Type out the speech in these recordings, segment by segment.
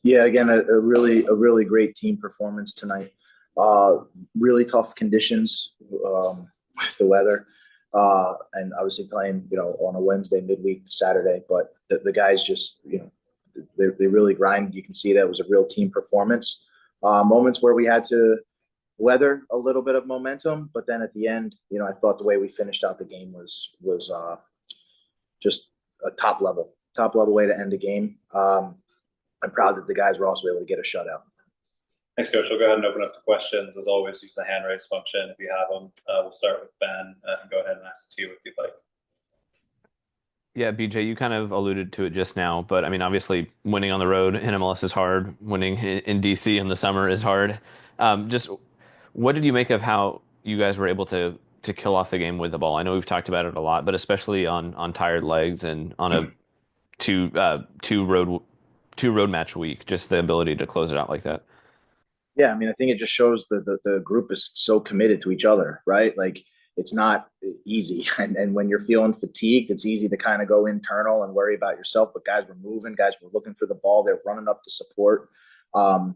Yeah, again, a really great team performance tonight. Uh, really tough conditions with the weather, and obviously playing on a Wednesday midweek to Saturday. But the guys just they really grind. You can see that it was a real team performance. Moments where we had to weather a little bit of momentum, but then at the end, I thought the way we finished out the game was just a top level way to end the game. I'm proud that the guys were also able to get a shutout. Thanks, Coach. We'll go ahead and open up to questions. As always, use the hand raise function if you have them. We'll start with Ben and go ahead and ask two if you'd like. Yeah, BJ, you kind of alluded to it just now, but I mean, obviously, winning on the road in MLS is hard. Winning in DC in the summer is hard. Just what did you make of how you guys were able to kill off the game with the ball? I know we've talked about it a lot, but especially on tired legs and on a two road match week, just the ability to close it out like that. Yeah, I mean, I think it just shows that the group is so committed to each other, right? Like it's not easy, and when you're feeling fatigued, it's easy to kind of go internal and worry about yourself. But guys were moving, guys were looking for the ball, they're running up to support. And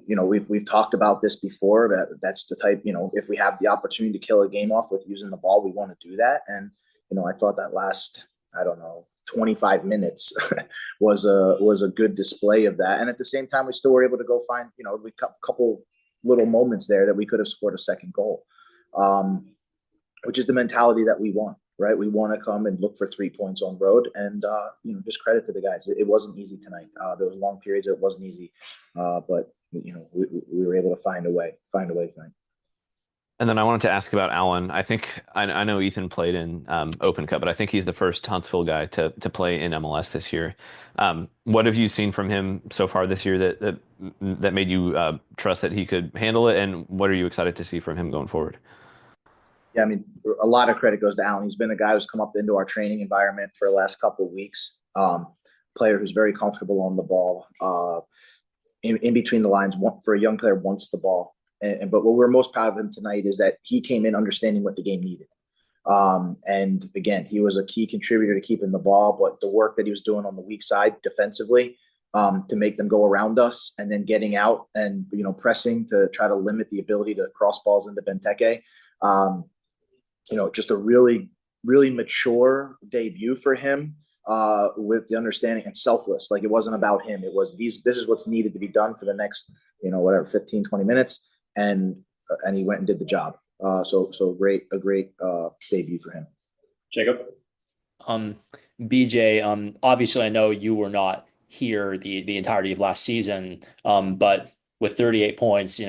we've talked about this before. That's the type, if we have the opportunity to kill a game off with using the ball, we want to do that. And I thought that last, I don't know, 25 minutes was a good display of that. And at the same time, we still were able to go find, we a couple little moments there that we could have scored a second goal, which is the mentality that we want, right? We want to come and look for 3 points on road, and just credit to the guys. It wasn't easy tonight. There was long periods it wasn't easy, but we were able to find a way tonight. And then I wanted to ask about Alan. I know Ethan played in Open Cup, but I think he's the first Huntsville guy to play in MLS this year. What have you seen from him so far this year that made you trust that he could handle it? And what are you excited to see from him going forward? Yeah, I mean, a lot of credit goes to Alan. He's been a guy who's come up into our training environment for the last couple of weeks. Player who's very comfortable on the ball, in between the lines. For a young player, wants the ball. But what we're most proud of him tonight is that he came in understanding what the game needed. And again, he was a key contributor to keeping the ball, but the work that he was doing on the weak side defensively, to make them go around us, and then getting out and pressing to try to limit the ability to cross balls into Benteke. Just a really, really mature debut for him, with the understanding and selfless. Like it wasn't about him. It was this is what's needed to be done for the next, 15, 20 minutes. And he went and did the job. So a great debut for him. Jacob? BJ, obviously I know you were not here the entirety of last season, but with 38 points,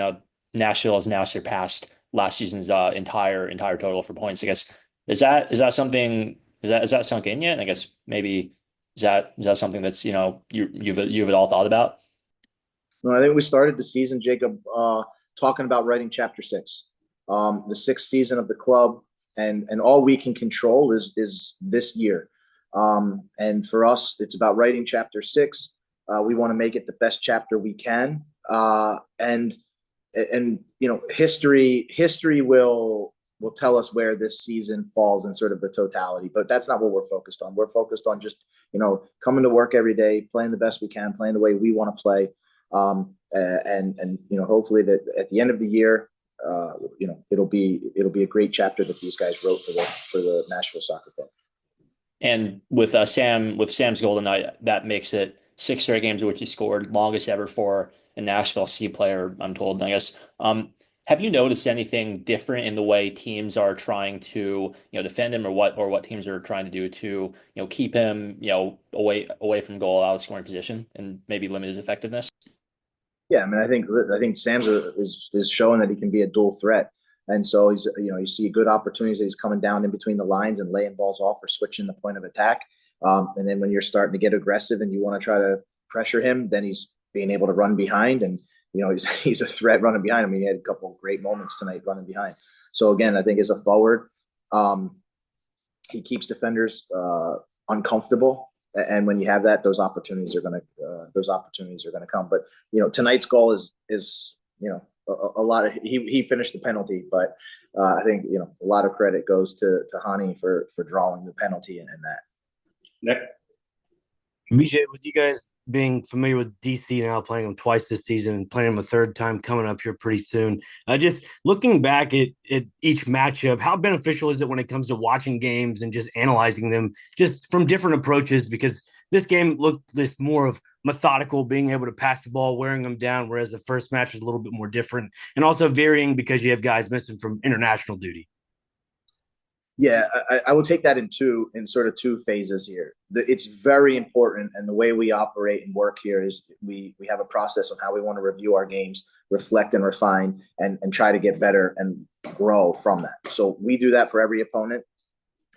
Nashville has now surpassed last season's entire total for points. I guess is that something is that sunk in yet? And I guess maybe is that something that's you've at all thought about? No, I think we started the season, Jacob, talking about writing chapter 6, the 6th season of the club, and all we can control is this year. And for us, it's about writing chapter 6. We want to make it the best chapter we can. And history will tell us where this season falls in sort of the totality, but that's not what we're focused on. We're focused on just, coming to work every day, playing the best we can, playing the way we want to play. And hopefully that at the end of the year, it'll be a great chapter that these guys wrote for the Nashville Soccer Club. And with Sam's goal tonight, that makes it 6 straight games in which he scored, longest ever for a Nashville SC player, I'm told. And I guess, have you noticed anything different in the way teams are trying to, defend him, or what teams are trying to do to, keep him, away from goal, out of scoring position, and maybe limit his effectiveness? Yeah, I mean, I think Sam's is showing that he can be a dual threat, and so he's you see good opportunities that he's coming down in between the lines and laying balls off or switching the point of attack, and then when you're starting to get aggressive and you want to try to pressure him, then he's being able to run behind, and he's a threat running behind. I mean, he had a couple of great moments tonight running behind. So again, I think as a forward, he keeps defenders uncomfortable. And when you have that, those opportunities are going to come. But tonight's goal is a lot of he finished the penalty, but I think a lot of credit goes to Hani for drawing the penalty and that. Nick? BJ, with you guys being familiar with DC now, playing them twice this season and playing them a third time coming up here pretty soon. Just looking back at each matchup, how beneficial is it when it comes to watching games and just analyzing them just from different approaches? Because this game looked this more of methodical, being able to pass the ball, wearing them down, whereas the first match was a little bit more different and also varying because you have guys missing from international duty. Yeah, I will take that in sort of two phases here. It's very important, and the way we operate and work here is we have a process of how we want to review our games, reflect and refine, and try to get better and grow from that. So we do that for every opponent.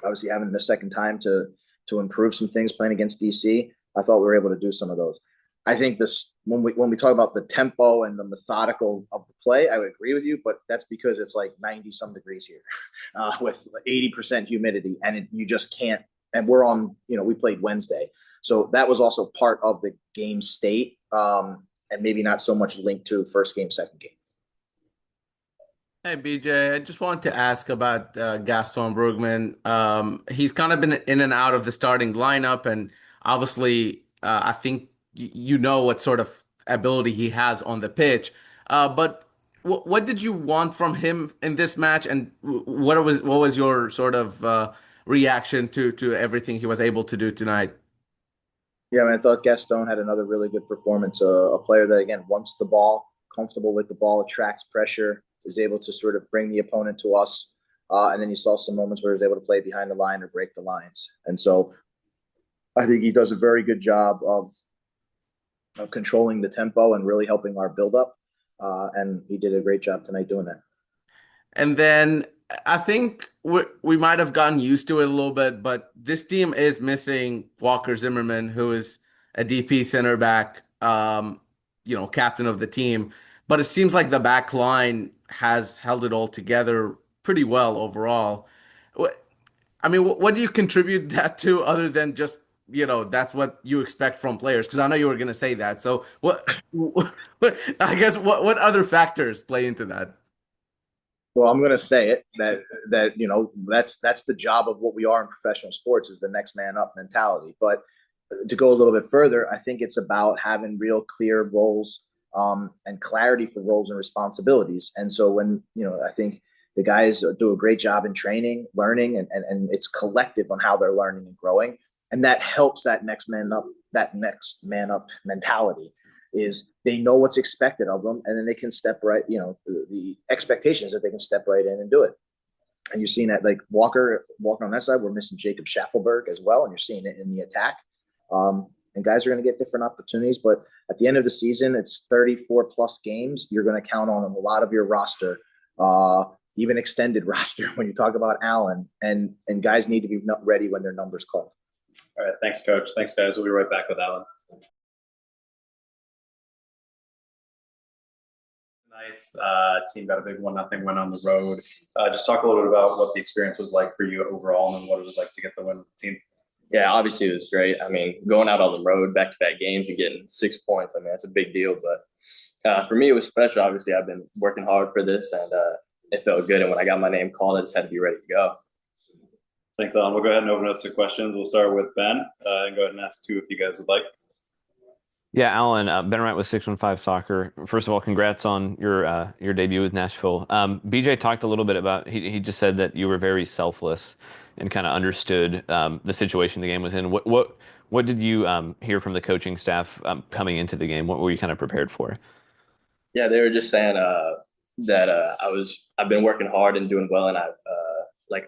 Obviously, having the second time to improve some things playing against DC, I thought we were able to do some of those. I think this when we talk about the tempo and the methodical of the play, I would agree with you, but that's because it's like 90 some degrees here with 80% humidity, and you just can't. And we're on, we played Wednesday, so that was also part of the game state, and maybe not so much linked to first game, second game. Hey, BJ, I just wanted to ask about Gaston Brugman. He's kind of been in and out of the starting lineup, and obviously, I think you know what sort of ability he has on the pitch. But what did you want from him in this match, and what was your sort of reaction to everything he was able to do tonight? Yeah, I thought Gaston had another really good performance. A player that, again, wants the ball, comfortable with the ball, attracts pressure, is able to sort of bring the opponent to us. And then you saw some moments where he was able to play behind the line or break the lines. And so I think he does a very good job of controlling the tempo and really helping our build-up. And he did a great job tonight doing that. And then I think we might have gotten used to it a little bit, but this team is missing Walker Zimmerman, who is a DP center back, captain of the team. But it seems like the back line has held it all together pretty well overall. What do you contribute that to other than just, that's what you expect from players? Because I know you were going to say that. So what other factors play into that? Well, I'm going to say it that's the job of what we are in professional sports, is the next man up mentality. But to go a little bit further, I think it's about having real clear roles and clarity for roles and responsibilities. And so when, I think the guys do a great job in training, learning, and it's collective on how they're learning and growing. And that helps that next man up mentality. Is they know what's expected of them, and then they can step right, the expectations that they can step right in and do it. And you're seeing that, like Walker on that side, we're missing Jacob Schaffelberg as well, and you're seeing it in the attack. And guys are going to get different opportunities, but at the end of the season, it's 34 plus games. You're going to count on a lot of your roster, even extended roster when you talk about Alan, and guys need to be ready when their number's called. All right. Thanks, Coach. Thanks, guys. We'll be right back with Alan. Team got a big 1-0 win on the road. Just talk a little bit about what the experience was like for you overall and what it was like to get the win with the team. Yeah, obviously it was great. Going out on the road, back-to-back games and getting 6 points, that's a big deal. But for me, it was special. Obviously, I've been working hard for this, and it felt good. And when I got my name called, I just had to be ready to go. Thanks, Alan. We'll go ahead and open it up to questions. We'll start with Ben and go ahead and ask two if you guys would like. Yeah, Alan, Ben Wright with 615 Soccer. First of all, congrats on your debut with Nashville. BJ talked a little bit about, he just said that you were very selfless and kind of understood the situation the game was in. What did you hear from the coaching staff coming into the game? What were you kind of prepared for? Yeah, they were just saying that I've been working hard and doing well, and I've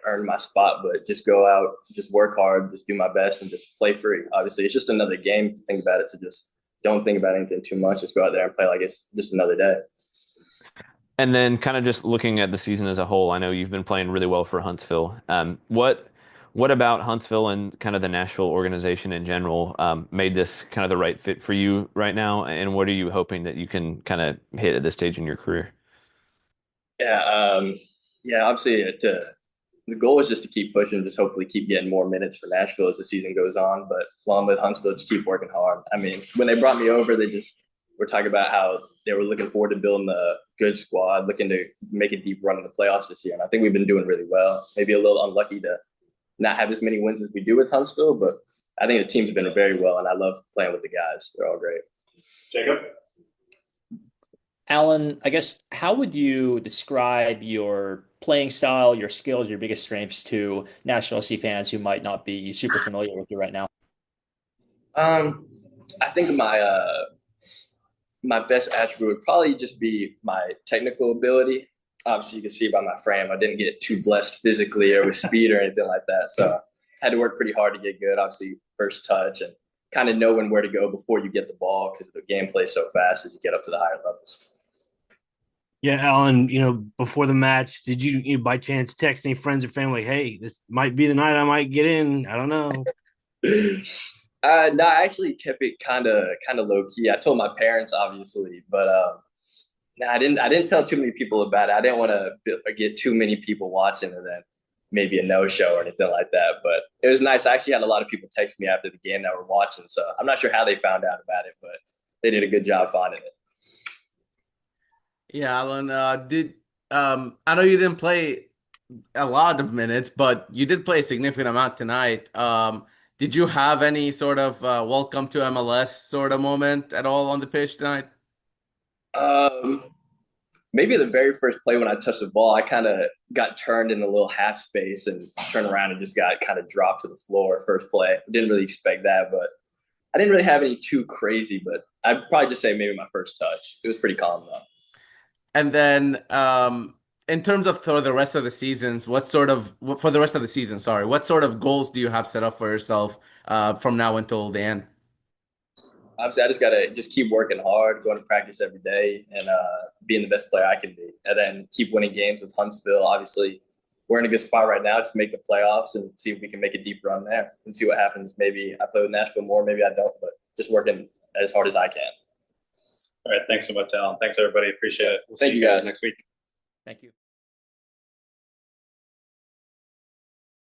earned my spot, but just go out, just work hard, just do my best, and just play free. Obviously, it's just another game. Think about it, so just don't think about anything too much. Just go out there and play like it's just another day. And then kind of just looking at the season as a whole, I know you've been playing really well for Huntsville. What about Huntsville and kind of the Nashville organization in general made this kind of the right fit for you right now? And what are you hoping that you can kind of hit at this stage in your career? Obviously, the goal is just to keep pushing, just hopefully keep getting more minutes for Nashville as the season goes on. But along with Huntsville, just keep working hard. When they brought me over, they just were talking about how they were looking forward to building a good squad, looking to make a deep run in the playoffs this year. And I think we've been doing really well. Maybe a little unlucky to not have as many wins as we do with Huntsville, but I think the team's been very well, and I love playing with the guys. They're all great. Jacob? Alan, I guess, how would you describe your playing style, your skills, your biggest strengths to Nashville SC fans who might not be super familiar with you right now? I think my best attribute would probably just be my technical ability. Obviously, you can see by my frame, I didn't get too blessed physically or with speed or anything like that. So I had to work pretty hard to get good. Obviously, first touch and kind of knowing where to go before you get the ball because the game plays so fast as you get up to the higher levels. Yeah, Alan, before the match, did you by chance text any friends or family, hey, this might be the night I might get in? I don't know. No, I actually kept it kind of low key. I told my parents, obviously, but no, I didn't tell too many people about it. I didn't want to get too many people watching and then maybe a no-show or anything like that. But it was nice. I actually had a lot of people text me after the game that were watching, so I'm not sure how they found out about it, but they did a good job finding it. Yeah, Alan, I know you didn't play a lot of minutes, but you did play a significant amount tonight. Did you have any sort of welcome to MLS sort of moment at all on the pitch tonight? Maybe the very first play when I touched the ball, I kind of got turned in a little half space and turned around and just got kind of dropped to the floor first play. I didn't really expect that, but I didn't really have any too crazy, but I'd probably just say maybe my first touch. It was pretty calm though. And then in terms of for the rest of the seasons, what sort of goals do you have set up for yourself from now until the end? Obviously, I just got to just keep working hard, going to practice every day, and being the best player I can be. And then keep winning games with Huntsville. Obviously, we're in a good spot right now. Just make the playoffs and see if we can make a deep run there and see what happens. Maybe I play with Nashville more, maybe I don't, but just working as hard as I can. All right. Thanks so much, Alan. Thanks, everybody. Appreciate it. We'll Thank see you you guys guys next week. Thank you.